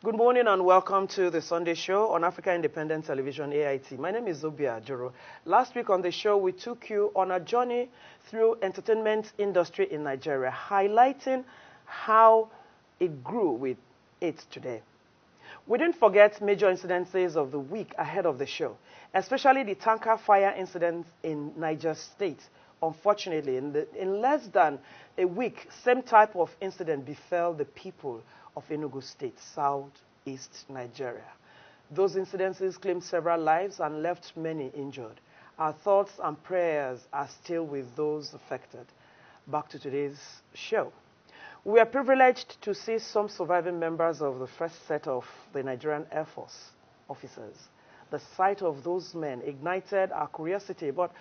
Good morning and welcome to the Sunday Show on Africa Independent Television, AIT. My name is Zobia Joro. Last week on the show, we took you on a journey through entertainment industry in Nigeria, highlighting how it grew with it today. We didn't forget major incidences of the week ahead of the show, especially the tanker fire incident in Niger State. Unfortunately, in less than a week, same type of incident befell the people of Enugu State, southeast Nigeria. Those incidences claimed several lives and left many injured. Our thoughts and prayers are still with those affected. Back to today's show. We are privileged to see some surviving members of the first set of the Nigerian Air Force officers. The sight of those men ignited our curiosity, but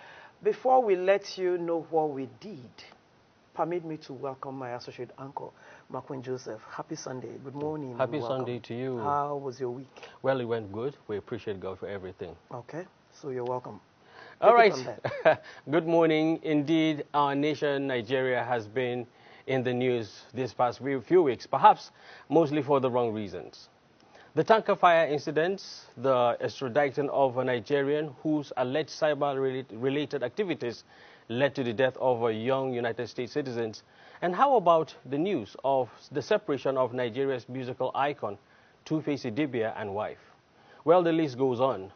before we let you know what we did, permit me to welcome my associate anchor, Marquin Joseph. Happy Sunday. Good morning. Happy Sunday to you. How was your week? Well, it went good. We appreciate God for everything. Okay, so you're welcome. All right. Good morning. Indeed, our nation, Nigeria, has been in the news this past few weeks, perhaps mostly for the wrong reasons. The tanker fire incidents, the extradition of a Nigerian whose alleged cyber-related activities led to the death of a young United States citizen. And how about the news of the separation of Nigeria's musical icon, Two-Face Idibia and wife? Well, the list goes on.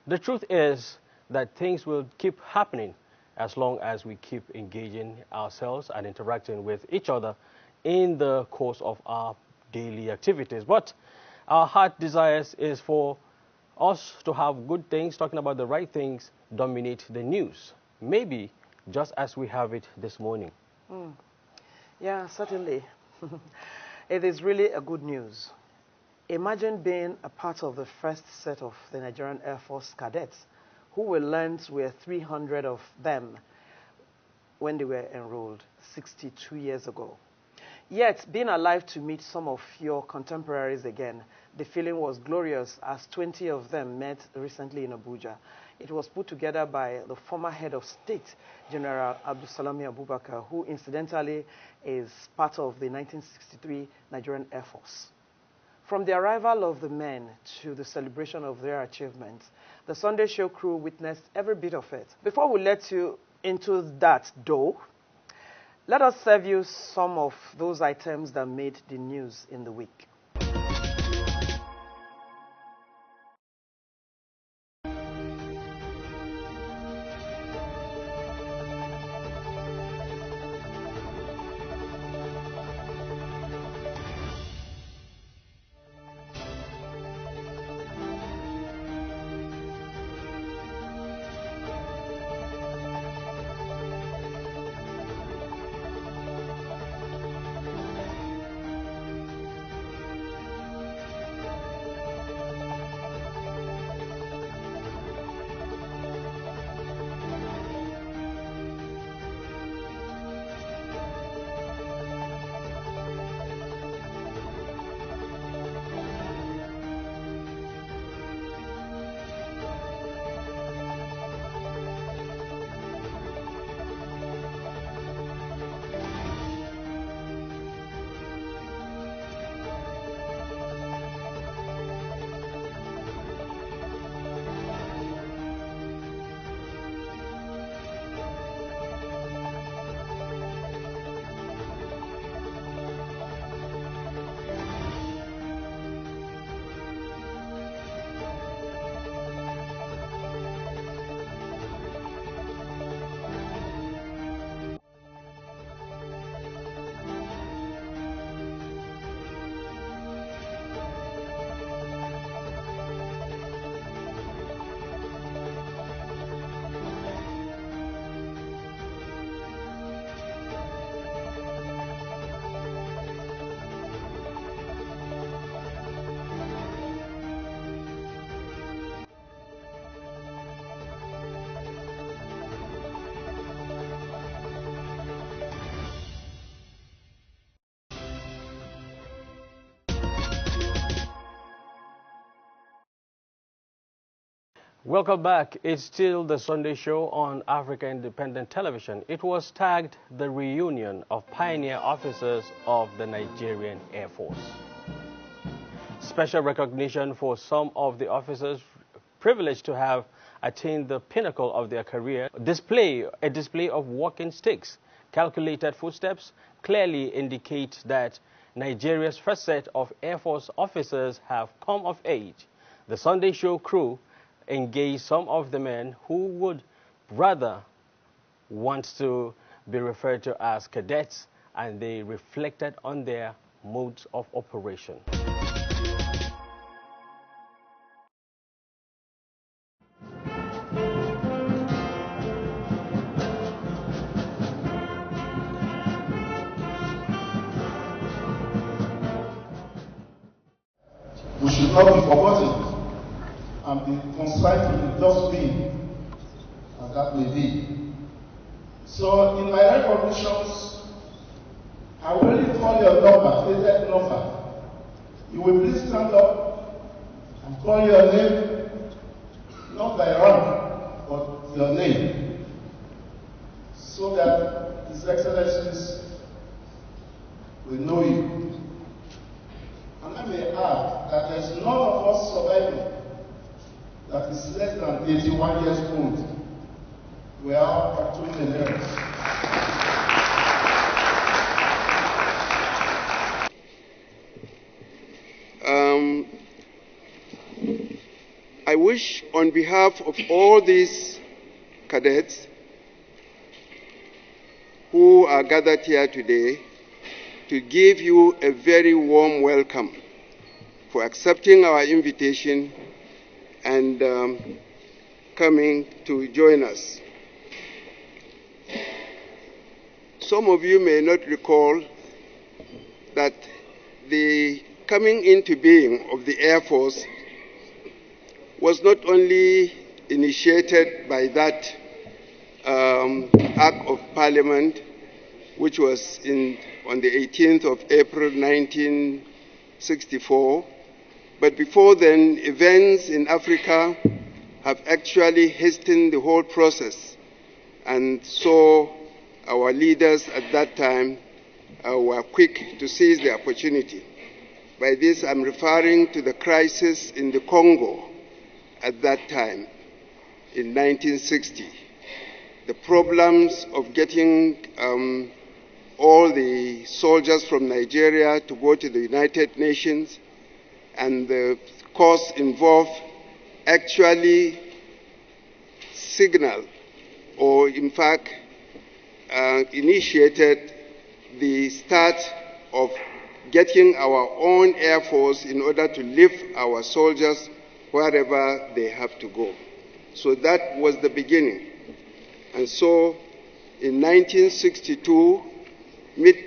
The truth is that things will keep happening as long as we keep engaging ourselves and interacting with each other in the course of our daily activities. But our heart desires is for us to have good things, talking about the right things, dominate the news. Maybe just as we have it this morning. Yeah, certainly. It is really a good news. Imagine being a part of the first set of the Nigerian Air Force cadets who we learned were 300 of them when they were enrolled 62 years ago. Yet, being alive to meet some of your contemporaries again, the feeling was glorious as 20 of them met recently in Abuja. It was put together by the former head of state, General Abdulsalami Abubakar, who incidentally is part of the 1963 Nigerian Air Force. From the arrival of the men to the celebration of their achievements, the Sunday Show crew witnessed every bit of it. Before we let you into that, though, let us serve you some of those items that made the news in the week. Welcome back. It's still the Sunday Show on Africa Independent Television. It was tagged the reunion of pioneer officers of the Nigerian Air Force. special recognition for some of the officers privileged to have attained the pinnacle of their career. A display of walking sticks, calculated footsteps, clearly indicate that Nigeria's first set of Air Force officers have come of age. The Sunday show crew engaged some of the men who would rather want to be referred to as cadets, and they reflected on their modes of operation. We should not be forgotten and be consigned to the dustbin, as that may be. So in my recognitions, I will only call your number, stated number. You will please stand up and call your name, not by rank, but your name, so that His Excellencies will know you. And I may add that there is none of us surviving that is less than 81 years old. We are all octogenarians. I wish, on behalf of all these cadets who are gathered here today, to give you a very warm welcome for accepting our invitation and coming to join us. Some of you may not recall that the coming into being of the Air Force was not only initiated by that Act of Parliament, which was on the 18th of April 1964, but before then, events in Africa have actually hastened the whole process, and so our leaders at that time were quick to seize the opportunity. By this, I'm referring to the crisis in the Congo at that time, in 1960. The problems of getting all the soldiers from Nigeria to go to the United Nations, and the costs involved actually signaled, or in fact initiated the start of getting our own Air Force in order to lift our soldiers wherever they have to go. So that was the beginning. And so in 1962,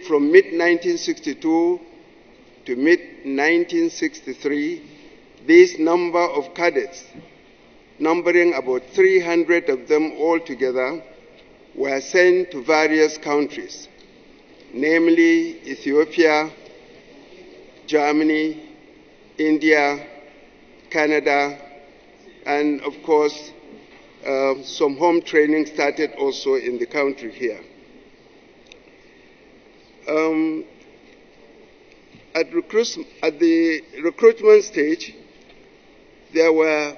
from mid-1962 to mid-1963, this number of cadets, numbering about 300 of them altogether, were sent to various countries, namely Ethiopia, Germany, India, Canada, and of course, some home training started also in the country here. At the recruitment stage, there were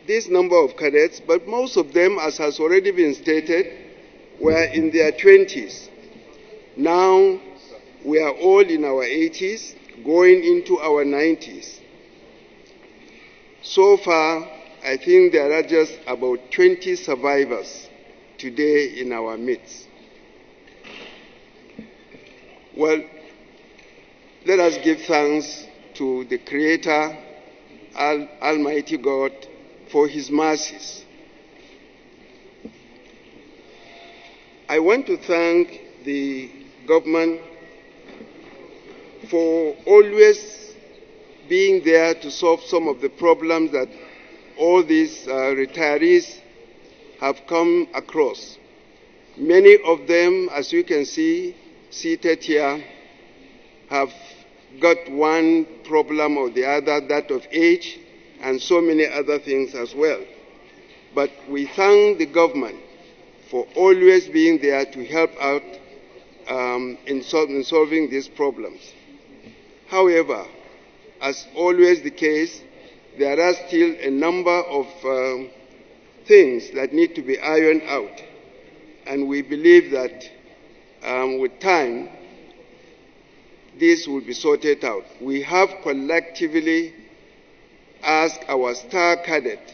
this number of cadets, but most of them, as has already been stated, were in their 20s. Now, we are all in our 80s, going into our 90s. So far, I think there are just about 20 survivors today in our midst. Well, let us give thanks to the Creator, Almighty God, for His mercies. I want to thank the government for always being there to solve some of the problems that all these retirees have come across. Many of them, as you can see, seated here, have got one problem or the other, that of age, and so many other things as well. But we thank the government for always being there to help out in solving these problems. However, as always the case, there are still a number of things that need to be ironed out. And we believe that with time, this will be sorted out. We have collectively asked our star cadet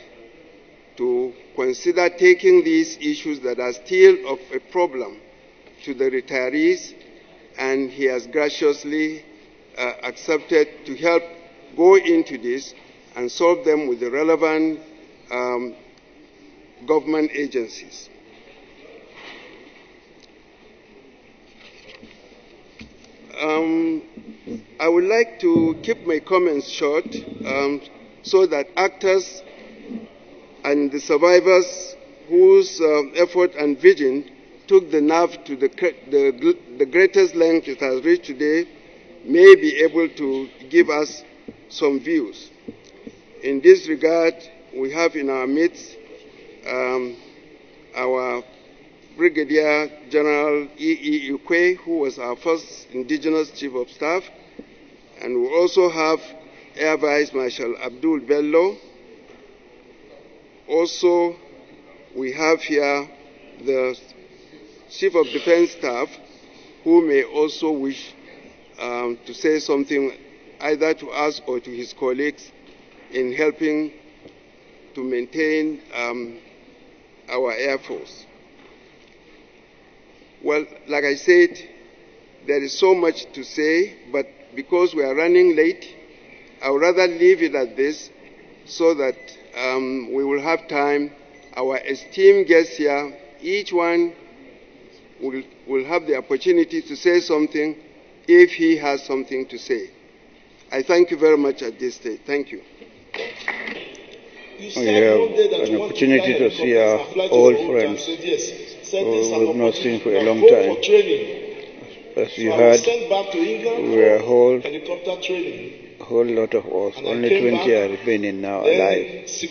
to consider taking these issues that are still of a problem to the retirees, and he has graciously accepted to help go into this and solve them with the relevant government agencies. I would like to keep my comments short so that actors and the survivors whose effort and vision took the nerve to the greatest length it has reached today may be able to give us some views. In this regard, we have in our midst our Brigadier General E.E. Ukwe, who was our first indigenous Chief of Staff, and we also have Air Vice Marshal Abdul Bello. Also, we have here the Chief of Defense Staff, who may also wish to say something either to us or to his colleagues in helping to maintain our Air Force. Well, like I said, there is so much to say, but because we are running late, I would rather leave it at this so that we will have time. Our esteemed guests here, each one will have the opportunity to say something if he has something to say. I thank you very much at this stage. Thank you. We have an opportunity to see our old friends who we've not seen for a long time. As you heard, we are a whole lot of us, only 20 are remaining now alive. So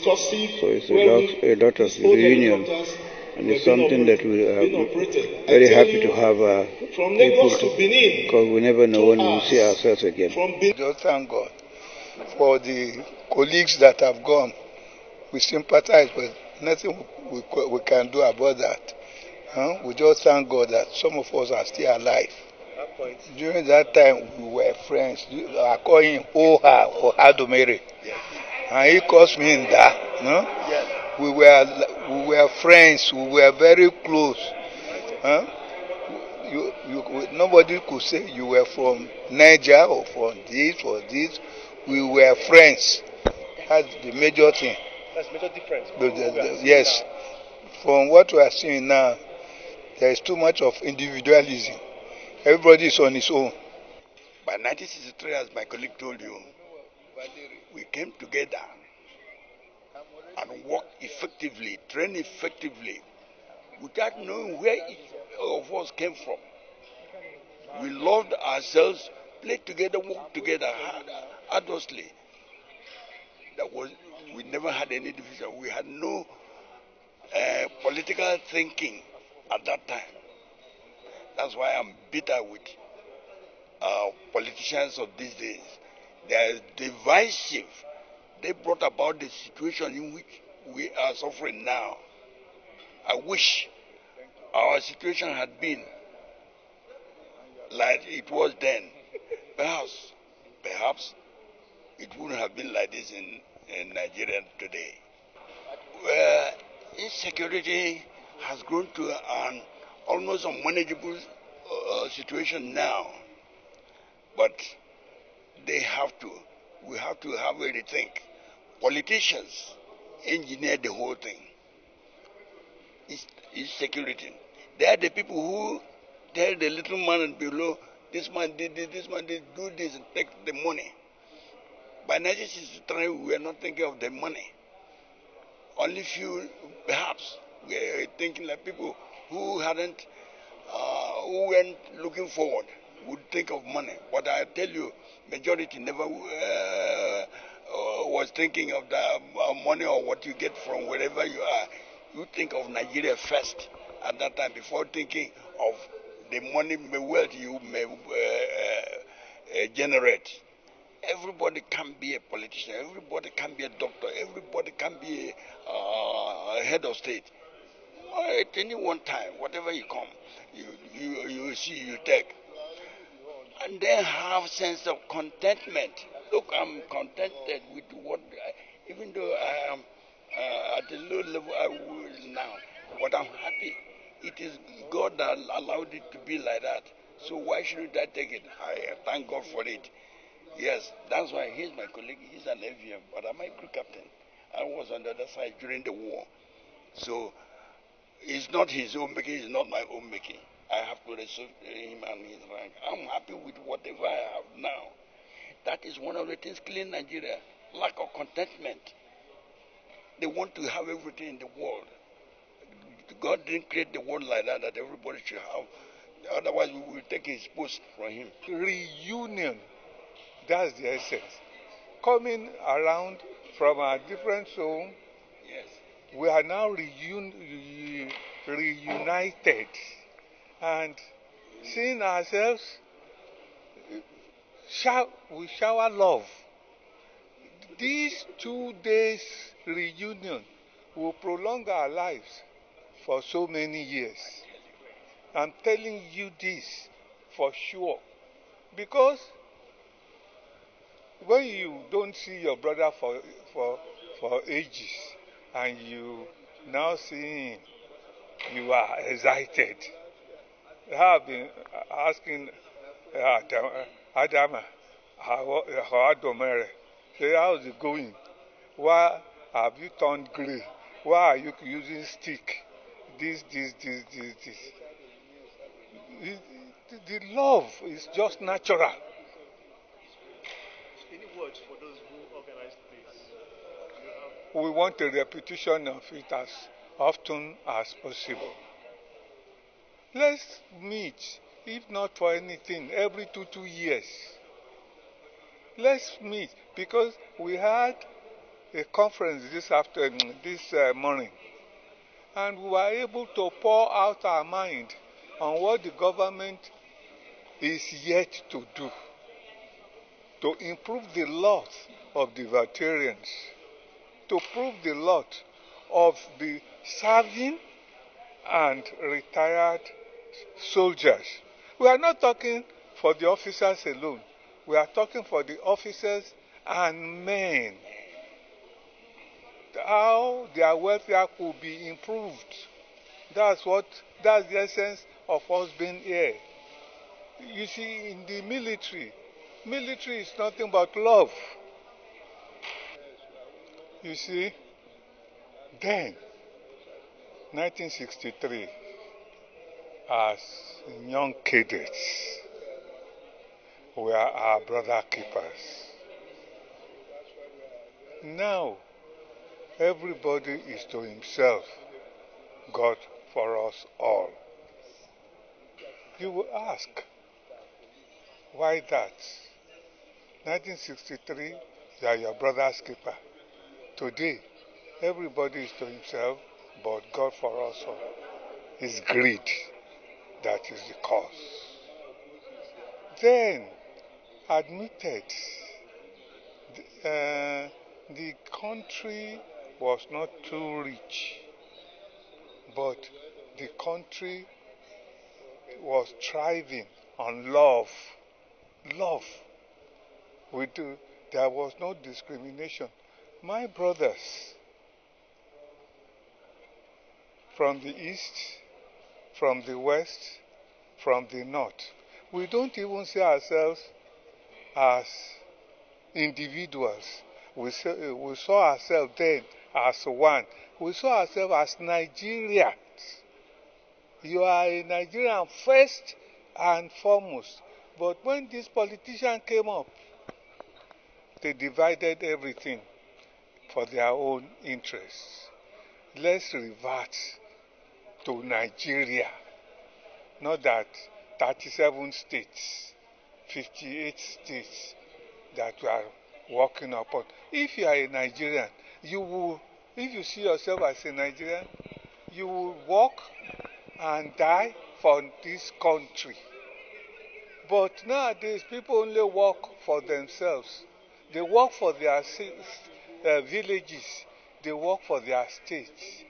it's a lot of reunion, and it's something that we are very happy to have people to, because we never know when we'll see ourselves again. Just thank God for the colleagues that have gone. We sympathize, but nothing we can do about that. We just thank God that some of us are still alive. During that time, we were friends. I call him Oha or Adomere. And he calls me Nda. Yes. We were friends. We were very close. Nobody could say you were from Niger or from this or this. We were friends. That's the major thing. That's major difference. Yes. From what we are seeing now, there is too much of individualism. Everybody is on his own. By 1963, as my colleague told you, we came together and worked effectively, trained effectively, without knowing where each of us came from. We loved ourselves, played together, worked together arduously. We never had any division. We had no political thinking at that time. That's why I'm bitter with politicians of these days. They are divisive. They brought about the situation in which we are suffering now. I wish our situation had been like it was then. Perhaps it wouldn't have been like this in Nigeria today. Insecurity has grown to an almost unmanageable situation now. But we have to have a rethink. Politicians engineer the whole thing. It's security. They are the people who tell the little man below, this man did this, this man did, do this and take the money. By 1963, we were not thinking of the money. Only few, perhaps, were thinking like people who who weren't looking forward would think of money. But I tell you, majority never was thinking of the money or what you get from wherever you are. You think of Nigeria first at that time before thinking of the money, the wealth you may generate. Everybody can be a politician. Everybody can be a doctor. Everybody can be a head of state. At any one time, whatever you come, you see, you take. And then have sense of contentment. Look, I'm contented with what, even though I am at the low level I was now, but I'm happy. It is God that allowed it to be like that. So why shouldn't I take it? I thank God for it. Yes, that's why he's my colleague. He's an AVM, but I'm a crew captain. I was on the other side during the war. So it's not his own making, it's not my own making. I have to respect him and his rank. I'm happy with whatever I have now. That is one of the things killing Nigeria. Lack of contentment. They want to have everything in the world. God didn't create the world like that, that everybody should have. Otherwise, we will take his post from him. Reunion, that's the essence. Coming around from our different zone, Yes. we are now reunited and seeing ourselves, we shower love. These 2 days reunion will prolong our lives for so many years. I'm telling you this for sure. Because when you don't see your brother for ages and you now see him, you are excited. I have been asking Adama, how Adomere, say, how is it going? Why have you turned grey? Why are you using stick? This. The love is just natural. Any words for those who organized this? We want a repetition of it as often as possible. Let's meet, if not for anything, every 2 years. Let's meet, because we had a conference this morning, and we were able to pour out our mind on what the government is yet to do to improve the lot of the veterans, to improve the lot of the serving and retired soldiers. We are not talking for the officers alone. We are talking for the officers and men. How their welfare could be improved. That's the essence of us being here. You see, in the military is nothing but love. You see, then, 1963, as young cadets, we are our brother keepers. Now, everybody is to himself, God for us all. You will ask, why that? 1963, you are your brother's keeper. Today, everybody is to himself, but God for us all. It's greed that is the cause. Then, admitted, the country was not too rich, but the country was thriving on love. Love. There was no discrimination. My brothers from the east, from the west, from the north, we don't even see ourselves as individuals. We saw ourselves then as one. We saw ourselves as Nigerians. You are a Nigerian first and foremost. But when this politician came up, they divided everything for their own interests. Let's revert to Nigeria. Not that 37 states, 58 states that we are working upon. If you are a Nigerian, if you see yourself as a Nigerian, you will work and die for this country. But nowadays, people only work for themselves. They work for their villages. They work for their states.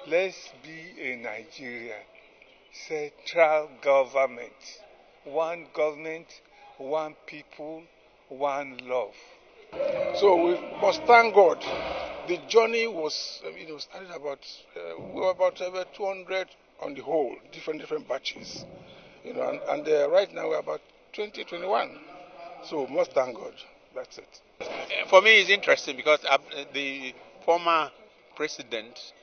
Let's be a Nigerian. Central government. One government, one people, one love. So we must thank God. The journey was, started we were about 200 on the whole, different batches. And right now we're about 21. So must thank God. That's it. For me, it's interesting because the former president,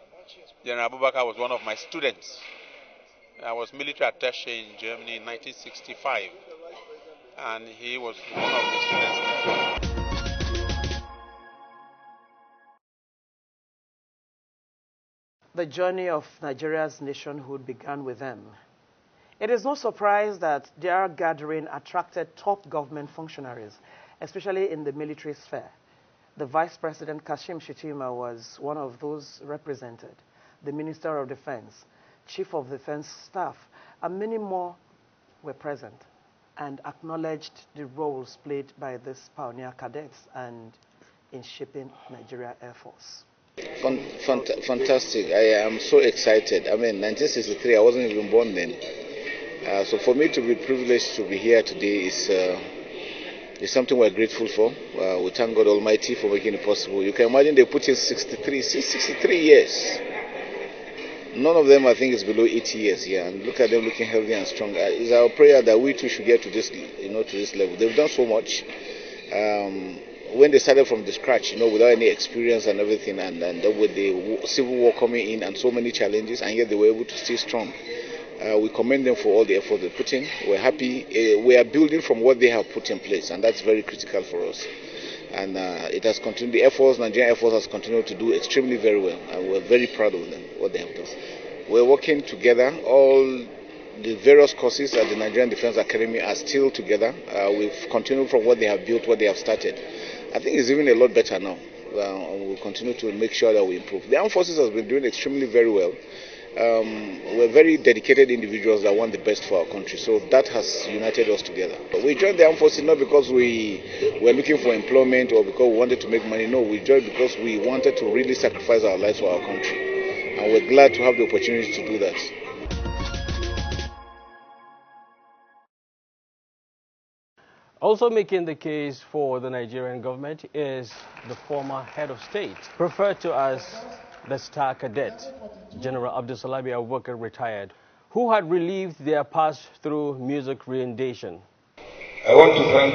General Abubakar, was one of my students. I was military attaché in Germany in 1965, and he was one of the students. The journey of Nigeria's nationhood began with them. It is no surprise that their gathering attracted top government functionaries, especially in the military sphere. The Vice President Kashim Shettima was one of those represented. The Minister of Defense, Chief of Defense Staff, and many more were present and acknowledged the roles played by these pioneer cadets and in shaping Nigeria Air Force. Fantastic. I am so excited. 1963, I wasn't even born then. So for me to be privileged to be here today is something we're grateful for. We thank God Almighty for making it possible. You can imagine they put in 63 years. None of them, I think, is below 80 years here. And look at them looking healthy and strong. It's our prayer that we too should get to this, to this level. They've done so much. When they started from the scratch, without any experience and everything, and with the civil war coming in and so many challenges, and yet they were able to stay strong. We commend them for all the effort they put in. We're happy. We are building from what they have put in place, and that's very critical for us. And it has continued. The Nigerian Air Force has continued to do extremely very well, and we're very proud of them, what they have done. We're working together. All the various courses at the Nigerian Defense Academy are still together. We've continued from what they have built, what they have started. I think it's even a lot better now. We'll continue to make sure that we improve. The armed forces has been doing extremely very well. We're very dedicated individuals that want the best for our country, so that has united us together. But we joined the armed forces not because we were looking for employment or because we wanted to make money. No, we joined because we wanted to really sacrifice our lives for our country, and we're glad to have the opportunity to do that. Also making the case for the Nigerian government is the former head of state, referred to as the Star Cadet, General Abdulsalami Abubakar, retired, who had relieved their past through music rendition. I want to thank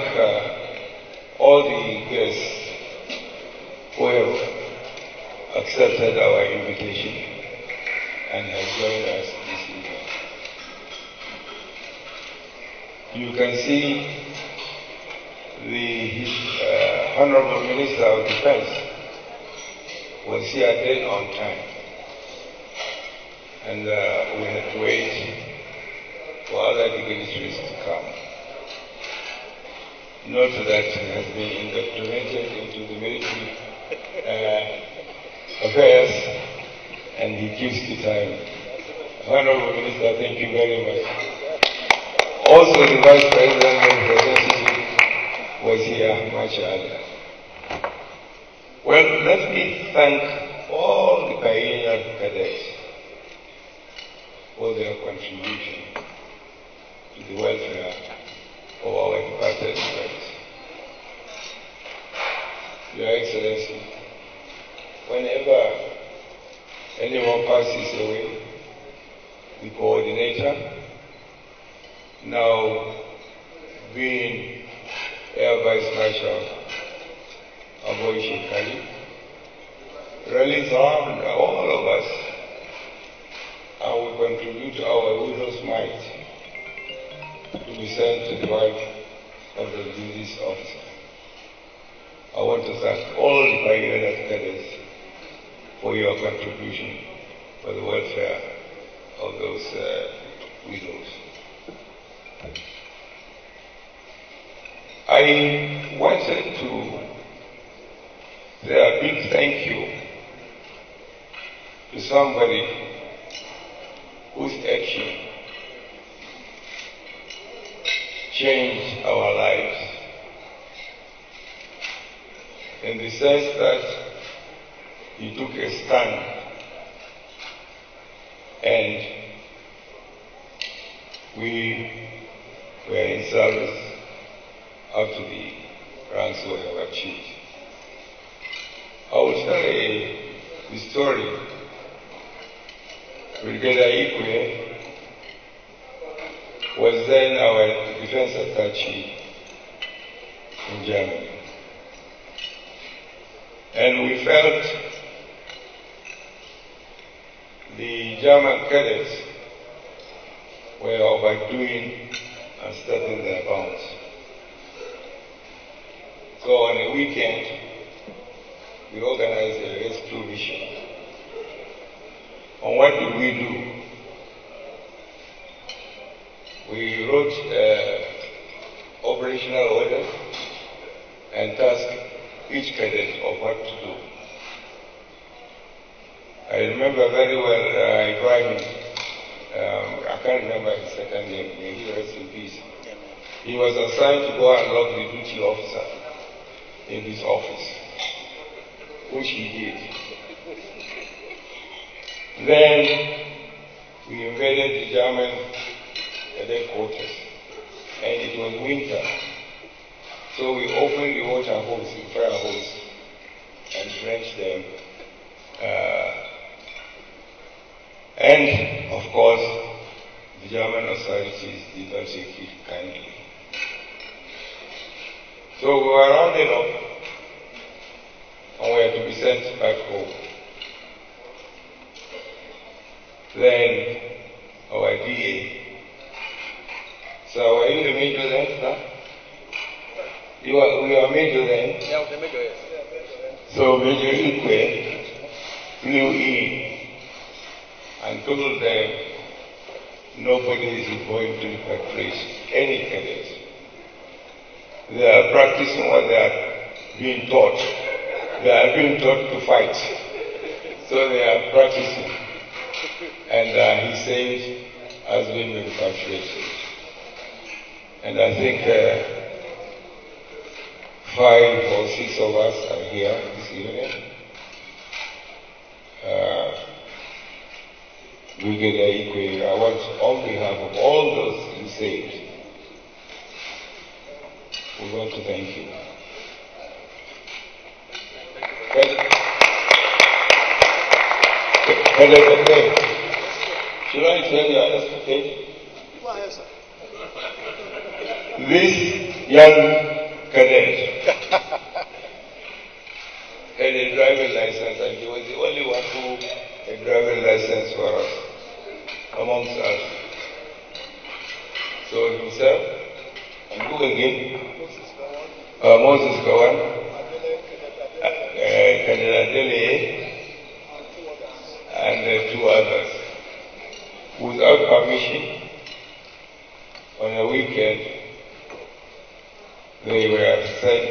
all the guests who have accepted our invitation and have joined us this evening. You can see the Honorable Minister of Defense was here dead on time, and we had to wait for other dignitaries to come. Note that he has been indoctrinated into the military affairs, and he keeps the time. Honorable Minister, thank you very much. Also, the Vice President and Representative was here much earlier. Well, let me thank all the pioneer cadets for their contribution to the welfare of our departed friends. Your Excellency, whenever anyone passes away, the coordinator, now being Air Vice Marshal Aboy Shekari, rallies around all of us and will contribute our widow's mite to be sent to the wife of the duties officer. I want to thank all the pioneer cadets for your contribution for the welfare of those widows. I wanted to say a big thank you to somebody whose action changed our lives. in the sense that he took a stand and we were in service up to the ranks we have achieved. I will tell the story. Brigadier Ikwe was then our defense attaché in Germany. And we felt the German cadets were overdoing and stepping their bounds. So on a weekend, we organized a rescue mission. And what did we do? We wrote operational orders and tasked each cadet of what to do. I remember very well Ibrahim, I can't remember his second name, may he rest in peace. He was assigned to go and lock the duty officer in his office, which he did. Then we invaded the German cadet quarters, and it was winter. So we opened the water hose, the fire hose, and drenched them. And of course, the German authorities did not take it kindly. So we were rounded up and we had to be sent back home. Then our DA, so were you the major then, sir? We were major then? Yeah, the major, yes. So Major Ikwe flew in and told them nobody is going to repatriate any cadets. They are practicing what they are being taught. They are being taught to fight. So they are practicing. And he said, has been repatriated. And I think 5 or 6 of us are here this evening. Brigadier Ikwe, I want, on behalf of all those who saved, we want to thank you. Should I tell you another story? Go ahead, sir. This young cadet had a driving license, and he was the only one who had a driving license for us, amongst us. So himself, and who again? Moses Kawan, Cadet Adele, and 2 others. Without permission, on a weekend, they were sent,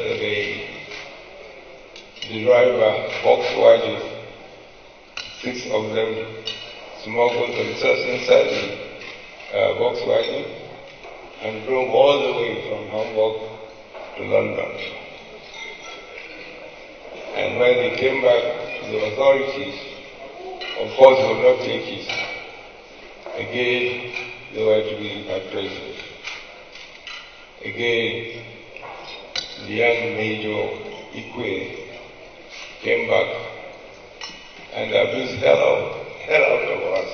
the driver, Volkswagen, 6 of them smuggled themselves inside the Volkswagen and drove all the way from Hamburg to London. And when they came back, the authorities, of course, would not take it. Again, they were to be repatriated. Again, the young Major Ikwe came back and abused hell out of us.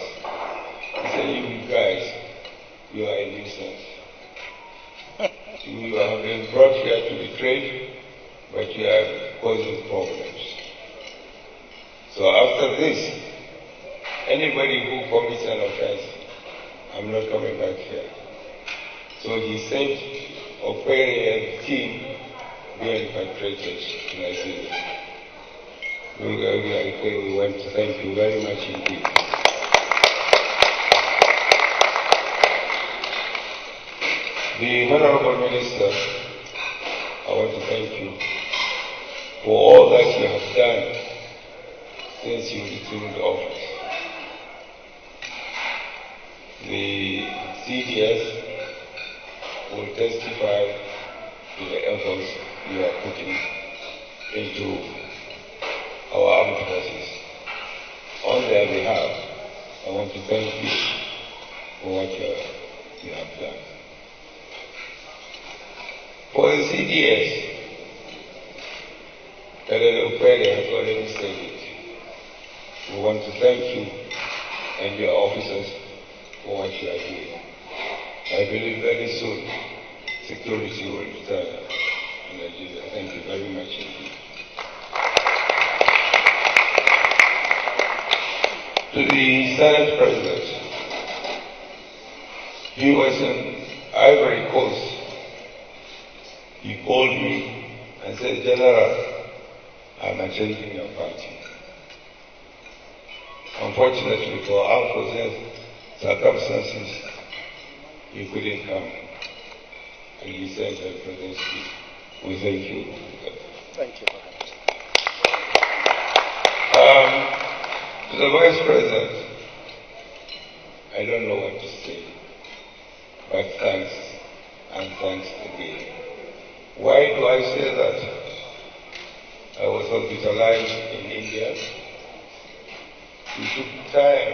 He said, you guys, you are a nuisance. You have been brought here to be trained, but you are causing problems. So after this, anybody who commits an offense, I'm not coming back here. So he sent Okwere and the team being repatriated to Nigeria. We want to thank you very much indeed. The Honorable Minister, I want to thank you for all that you have done since you assumed office. The CDS will testify to the efforts you are putting into our armed forces. On their behalf, I want to thank you for what you have done. For the CDS, President Upere has already said it. We want to thank you and your officers for what you are doing. I believe very soon security will return in Nigeria. Thank you very much indeed. To the Senate President, he was in Ivory Coast. He called me and said, General, I'm attending your party. Unfortunately for unforeseen circumstances, he couldn't come. And he sent a present speech. We thank you. Thank you. To the Vice President, I don't know what to say, but thanks, and thanks again. Why do I say that? I was hospitalized in India. You took time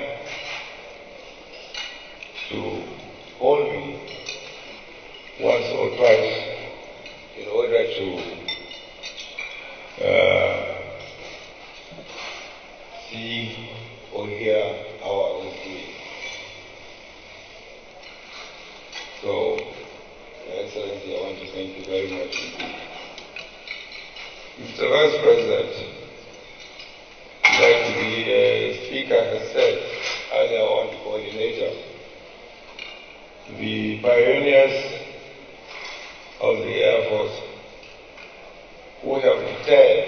to call me once or twice in order to see or hear how I was doing. So, Your Excellency, I want to thank you very much indeed. Mr. Vice President, like the Speaker has said earlier on, the coordinator, the pioneers of the Air Force who have retired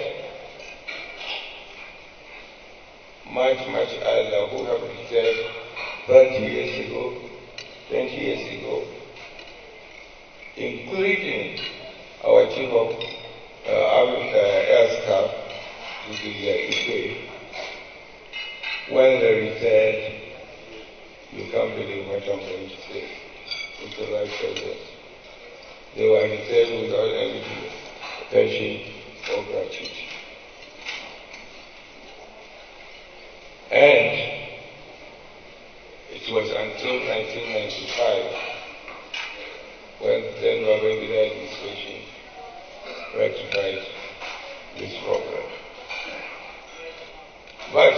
much earlier, who have retired 30 years ago, 20 years ago, including our Chief of Air Staff, which is Ikwe. When they retired, you can't believe what I'm going to say. It's the right president. They were retired without any pension or gratuity. And it was until 1995 when then Babangida administration rectified this problem. But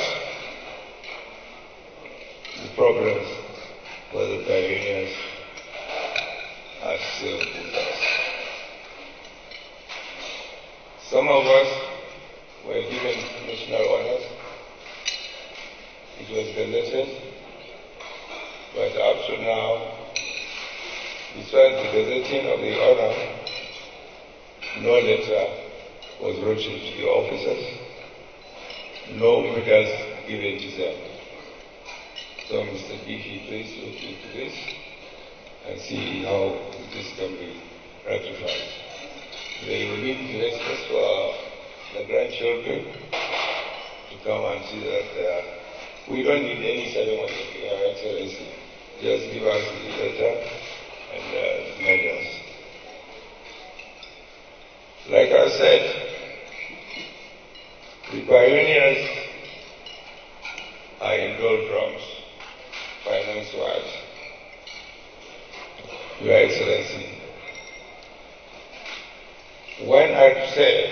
the problems for the pioneers are still with us. Some of us were given national honors. It was gazetted, but up to now, besides the gazetting of the honor, no letter was written to the officers, no medals given to them. So, Mr. Biki, please look into this and see how this can be rectified. They will need lessons for the grandchildren to come and see that we don't need any ceremony, Your Excellency. Just give us the letter and medals. Like I said, the pioneers are in doldrums, finance-wise. Your Excellency, when I said,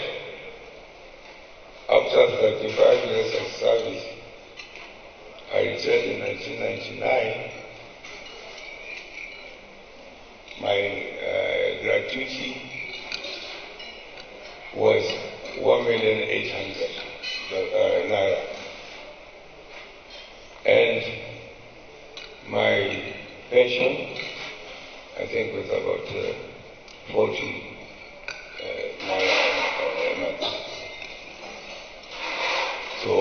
after 35 years of service, I returned in 1999, my gratuity was 1,800,000 naira. And my pension, I think, was about 40 naira a month. So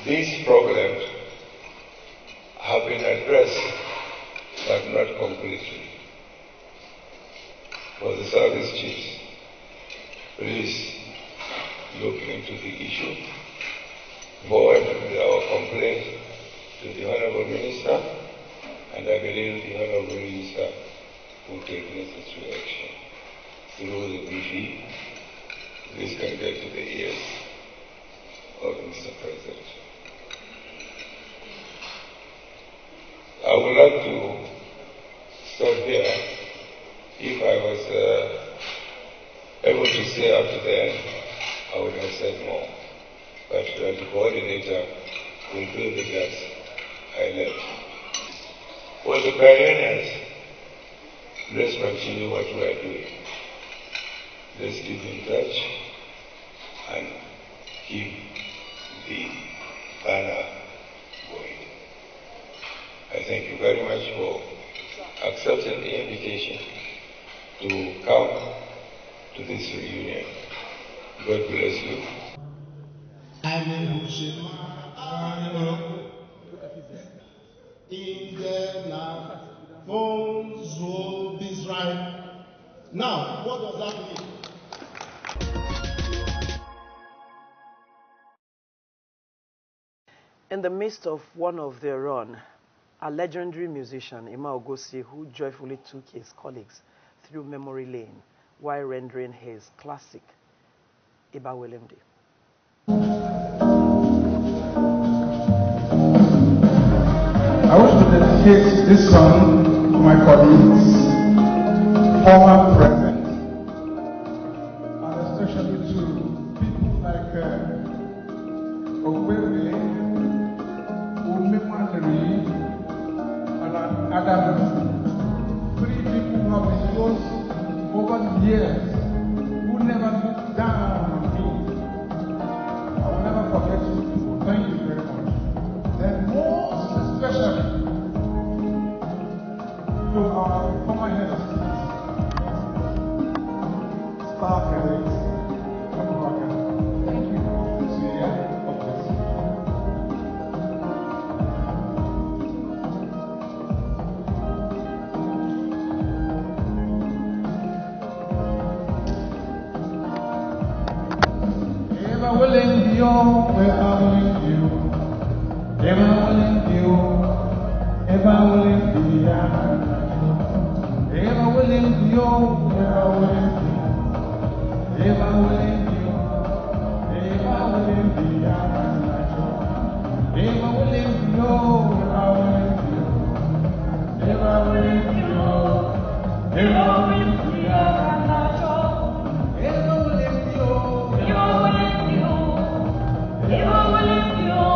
these problems have been addressed, but not completely. For the service chiefs, please look into the issue, forward our complaint to the Honorable Minister, and I believe the Honorable Minister will take necessary action through the BV, this can get to the ears of Mr. President. I would like to stop here. If I was able to stay up to the end, I would have said more. But the coordinator will fill the gaps I left. For the pioneers, let's continue what we are doing. Let's keep in touch and keep the banner going. I thank you very much for accepting the invitation to come to this reunion. God bless you. Now, what does that mean? In the midst of one of their run, a legendary musician, Ima Ogosi, who joyfully took his colleagues through memory lane while rendering his classic, Iba Welemdi. I want to dedicate this song to my colleagues, former present, and especially to people like Okwebe, Umemandri, and Adam. 3 people who have been close over the years, who never looked down on me. I will never forget you people. Thank you very much. And most especially to our former head of state, Star Cadet, thank you. Syria, God bless you. Ever willing you, ever willing you, ever willing you, ever willing you, ever willing you, ever willing you, ever willing you, ever willing you, ever willing you, ever willing you, ever willing you.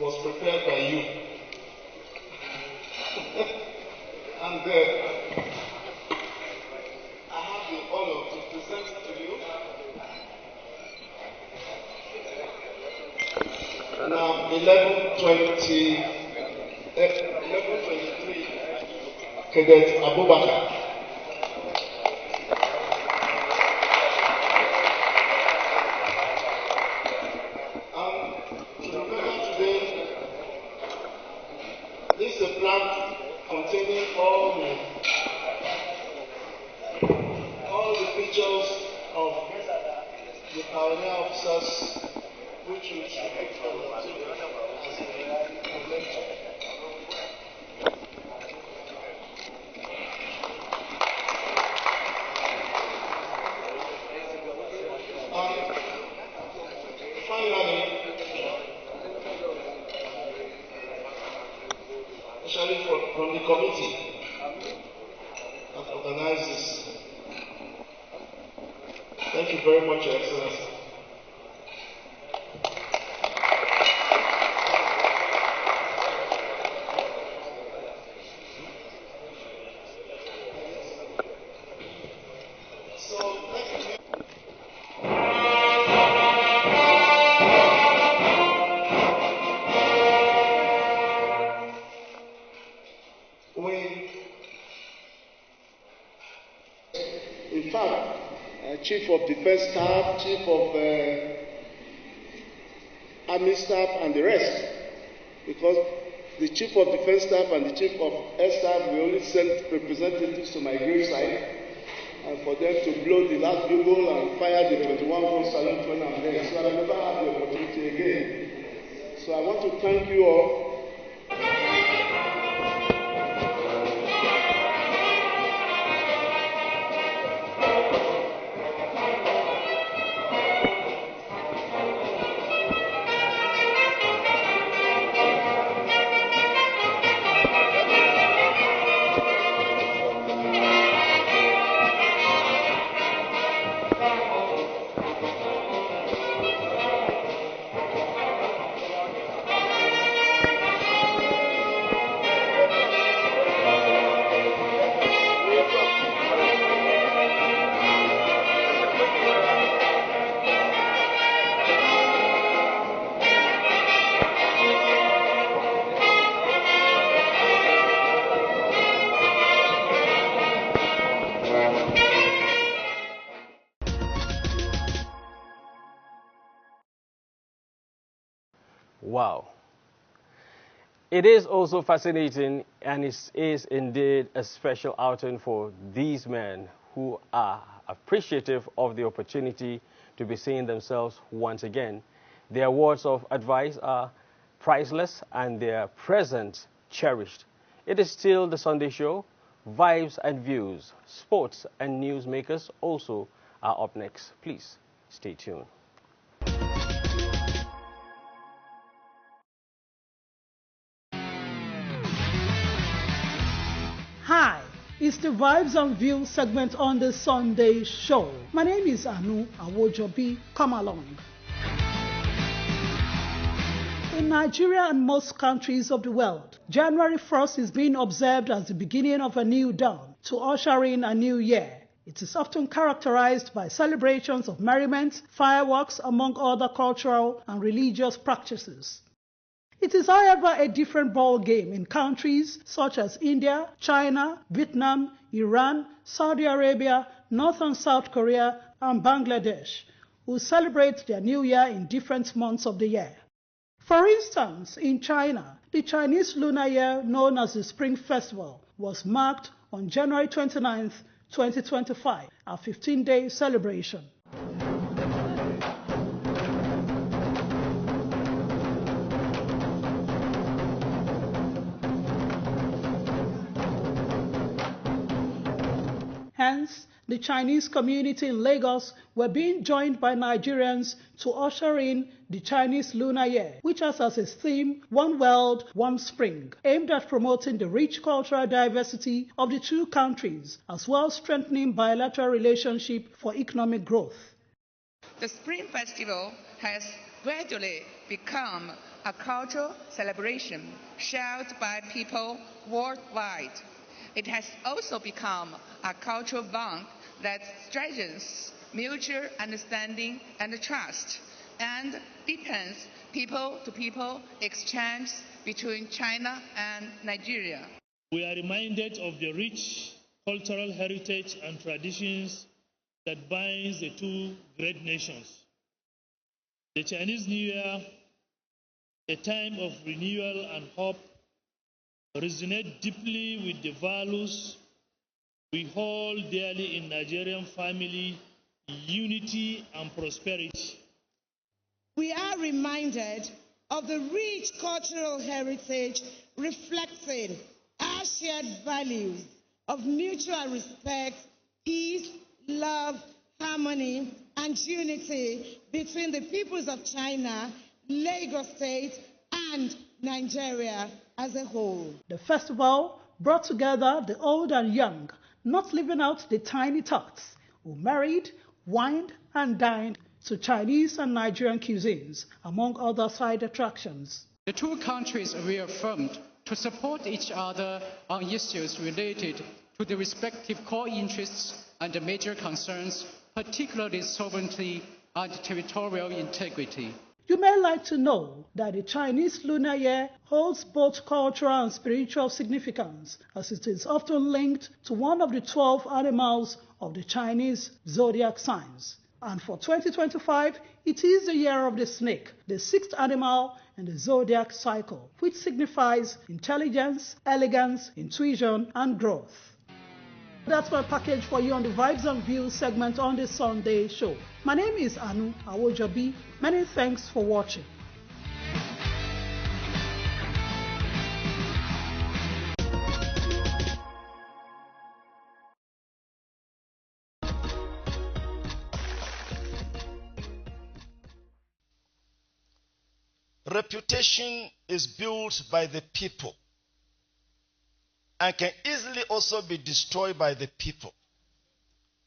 Was prepared by you. And I have the honor to present to you now 1123 Cadet Abubakar. This is a plan containing all the features of the pioneer officers which we should undertake as a momentum. Finally, especially from the committee that organized this, thank you very much, Your Excellency. In fact, Chief of Defense Staff, Chief of Army Staff, and the rest, because the Chief of Defense Staff and the Chief of Air Staff, we only sent representatives to my graveside and for them to blow the last bugle and fire the 21-gun salute when I'm there. So I'll never have the opportunity again. So I want to thank you all. Wow. It is also fascinating, and it is indeed a special outing for these men who are appreciative of the opportunity to be seeing themselves once again. Their words of advice are priceless and their presence cherished. It is still the Sunday show. Vibes and views, sports and newsmakers also are up next. Please stay tuned. Hi, it's the Vibes and Views segment on the Sunday show. My name is Anu Awojobi. Come along. In Nigeria and most countries of the world, January 1st is being observed as the beginning of a new dawn to usher in a new year. It is often characterized by celebrations of merriment, fireworks, among other cultural and religious practices. It is, however, a different ball game in countries such as India, China, Vietnam, Iran, Saudi Arabia, North and South Korea, and Bangladesh, who celebrate their new year in different months of the year. For instance, in China, the Chinese Lunar Year, known as the Spring Festival, was marked on January 29, 2025, a 15-day celebration. Hence, the Chinese community in Lagos were being joined by Nigerians to usher in the Chinese Lunar Year, which has as its theme, One World, One Spring, aimed at promoting the rich cultural diversity of the two countries, as well as strengthening bilateral relationship for economic growth. The Spring Festival has gradually become a cultural celebration shared by people worldwide. It has also become a cultural bond that strengthens mutual understanding and trust and deepens people-to-people exchange between China and Nigeria. We are reminded of the rich cultural heritage and traditions that binds the two great nations. The Chinese New Year, a time of renewal and hope, resonate deeply with the values we hold dearly in Nigerian family unity and prosperity. We are reminded of the rich cultural heritage reflecting our shared values of mutual respect, peace, love, harmony, and unity between the peoples of China, Lagos State, and Nigeria as a whole. The festival brought together the old and young, not leaving out the tiny tots, who married, wined, and dined to Chinese and Nigerian cuisines, among other side attractions. The two countries reaffirmed to support each other on issues related to the respective core interests and the major concerns, particularly sovereignty and territorial integrity. You may like to know that the Chinese Lunar Year holds both cultural and spiritual significance, as it is often linked to one of the 12 animals of the Chinese zodiac signs. And for 2025, it is the year of the snake, the sixth animal in the zodiac cycle, which signifies intelligence, elegance, intuition, and growth. That's my package for you on the Vibes and Views segment on this Sunday show. My name is Anu Awojabi. Many thanks for watching. Reputation is built by the people and can easily also be destroyed by the people.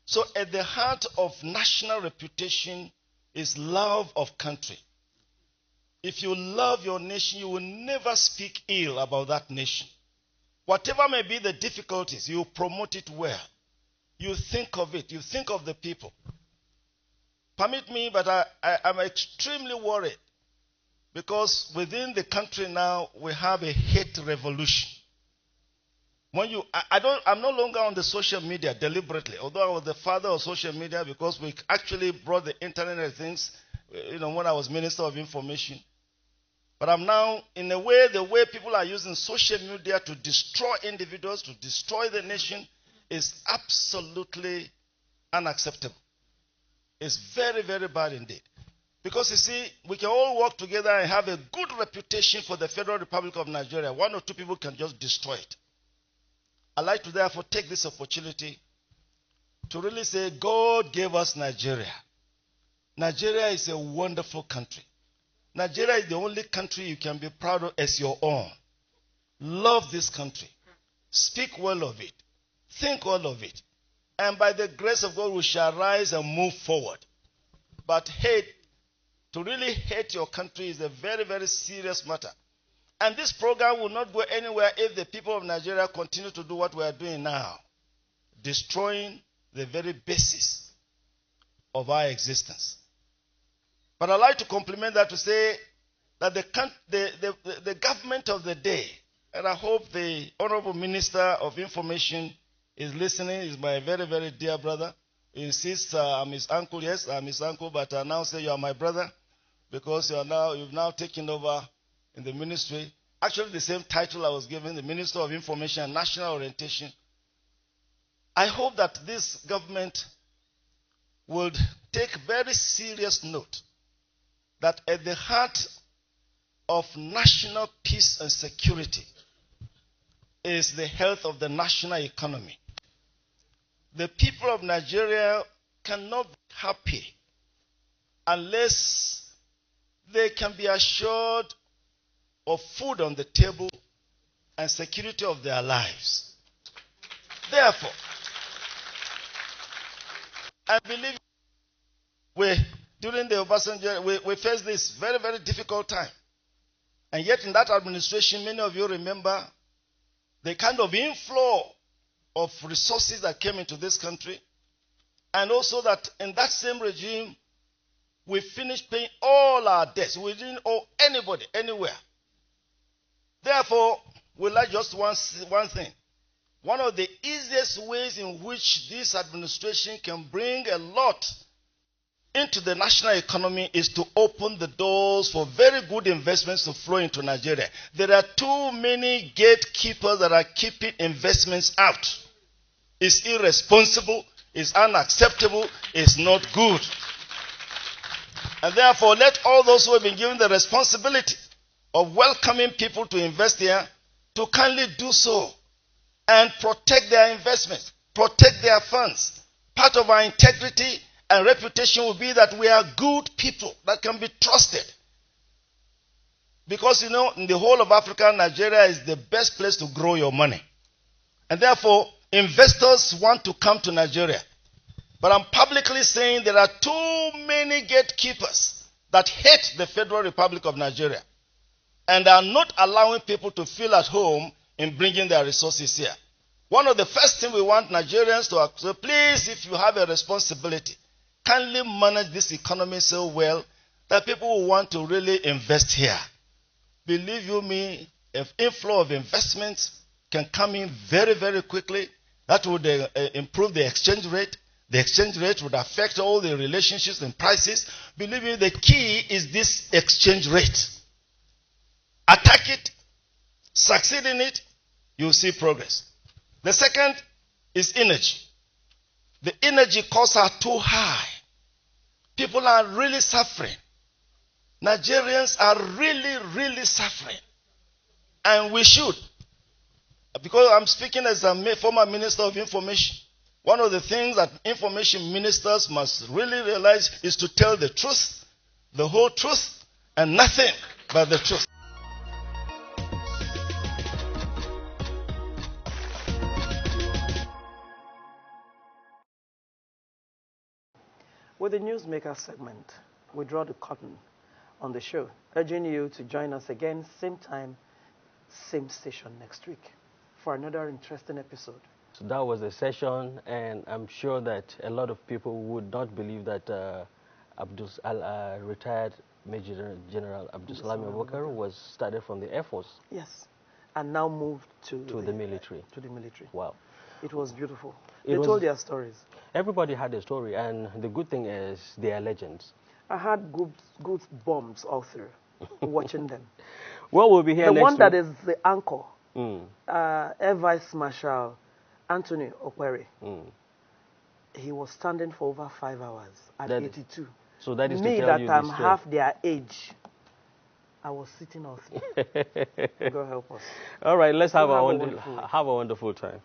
So at the heart of national reputation is love of country. If you love your nation, you will never speak ill about that nation. Whatever may be the difficulties, you promote it well. You think of it. You think of the people. Permit me, but I'm extremely worried because within the country now, we have a hate revolution. I'm no longer on the social media deliberately, although I was the father of social media because we actually brought the Internet and things, when I was Minister of Information. But I'm now, in a way, the way people are using social media to destroy individuals, to destroy the nation, is absolutely unacceptable. It's very, very bad indeed. Because you see, we can all work together and have a good reputation for the Federal Republic of Nigeria. One or two people can just destroy it. I'd like to therefore take this opportunity to really say God gave us Nigeria. Nigeria is a wonderful country. Nigeria is the only country you can be proud of as your own. Love this country. Speak well of it. Think well of it. And by the grace of God, we shall rise and move forward. But to really hate your country is a very, very serious matter. And this program will not go anywhere if the people of Nigeria continue to do what we are doing now, destroying the very basis of our existence. But I'd like to compliment that to say that the government of the day, and I hope the Honorable Minister of Information is listening, is my very, very dear brother. He insists I'm his uncle. Yes, I'm his uncle, but I now say you are my brother because you've now taken over in the ministry. Actually, the same title I was given, the Minister of Information and National Orientation. I hope that this government would take very serious note that at the heart of national peace and security is the health of the national economy. The people of Nigeria cannot be happy unless they can be assured of food on the table and security of their lives. Therefore, I believe during the Obasanjo, we faced this very, very difficult time. And yet in that administration, many of you remember the kind of inflow of resources that came into this country. And also that in that same regime, we finished paying all our debts. We didn't owe anybody, anywhere. Therefore, we like just one thing. One of the easiest ways in which this administration can bring a lot into the national economy is to open the doors for very good investments to flow into Nigeria. There are too many gatekeepers that are keeping investments out. It's irresponsible, is unacceptable, is not good. And therefore, let all those who have been given the responsibility of welcoming people to invest here to kindly do so and protect their investments, protect their funds. Part of our integrity and reputation will be that we are good people that can be trusted. Because, you know, in the whole of Africa, Nigeria is the best place to grow your money. And therefore, investors want to come to Nigeria. But I'm publicly saying there are too many gatekeepers that hate the Federal Republic of Nigeria and are not allowing people to feel at home in bringing their resources here. One of the first things we want Nigerians to accept, please, if you have a responsibility, kindly manage this economy so well that people will want to really invest here. Believe you me, an inflow of investments can come in very, very quickly. That would improve the exchange rate. The exchange rate would affect all the relationships and prices. Believe me, the key is this exchange rate. Attack it, succeed in it, you'll see progress. The second is energy. The energy costs are too high. People are really suffering. Nigerians are really, really suffering. And we should. Because I'm speaking as a former Minister of Information. One of the things that information ministers must really realize is to tell the truth, the whole truth, and nothing but the truth. With the Newsmaker segment, we draw the curtain on the show, urging you to join us again, same time, same station next week for another interesting episode. So that was a session, and I'm sure that a lot of people would not believe that retired Major General Abdul Salam Abubakar was started from the Air Force. Yes, and now moved to the military. To the military. Wow. It was beautiful. They told their stories. Everybody had a story, and the good thing is they are legends. I had good bombs all through, watching them. Well, we'll be here next week. The one that is the anchor, Air Vice Marshal Anthony Okwere, he was standing for over 5 hours at 82. So that is me, to tell that you I'm half their age, I was sitting off. God help us. All right, let's have a wonderful time.